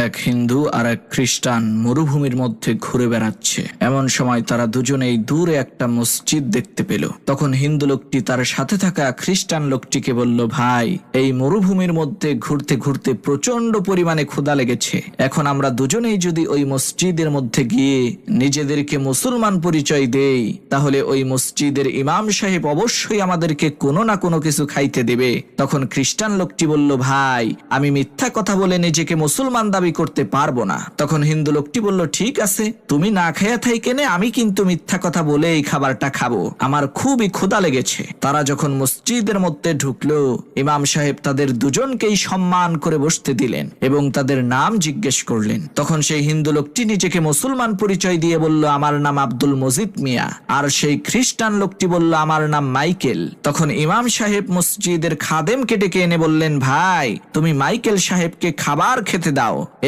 এক হিন্দু আর এক খ্রিস্টান মরুভূমির মধ্যে ঘুরে বেড়াচ্ছে। এমন সময় তারা দুজনেই দূরে একটা মসজিদ দেখতে পেল। তখন হিন্দু লোকটি তার সাথে থাকা খ্রিস্টান লোকটিকে বলল, ভাই, এই মরুভূমির মধ্যে ঘুরতে ঘুরতে প্রচন্ড পরিমাণে ক্ষুধা লেগেছে। এখন আমরা দুজনেই যদি ওই মসজিদের মধ্যে গিয়ে নিজেদেরকে মুসলমান পরিচয় দেই, তাহলে ওই মসজিদের ইমাম সাহেব অবশ্যই আমাদেরকে কোনো না কোনো কিছু খাইতে দেবে। তখন খ্রিস্টান লোকটি বলল, ভাই, আমি মিথ্যা কথা বলে নিজেকে মুসলমান দাবি করতে পারবো না। তখন হিন্দু লোকটি বলল, ঠিক আছে, তুমি না খাইয়া থাইকেনে আমি কিন্তু মিথ্যা কথা বলে এই খাবারটা খাবো, আমার খুবই ক্ষুধা লেগেছে। তারা যখন মসজিদের মধ্যে ঢুকলো, ইমাম সাহেব তাদের দুজনকেই সম্মান করে বসতে দিলেন এবং তাদের নাম জিজ্ঞেস করলেন। তখন সেই হিন্দু লোকটি নিজেকে মুসলমান পরিচয় দিয়ে বলল, আমার নাম আব্দুল মজিদ মিয়া। আর সেই খ্রিস্টান লোকটি বলল, আমার নাম মাইকেল। তখন ইমাম সাহেব মসজিদের খাদেমকে ডেকে এনে বললেন, ভাই, তুমি মাইকেল সাহেবকে খাবার খেতে দাও।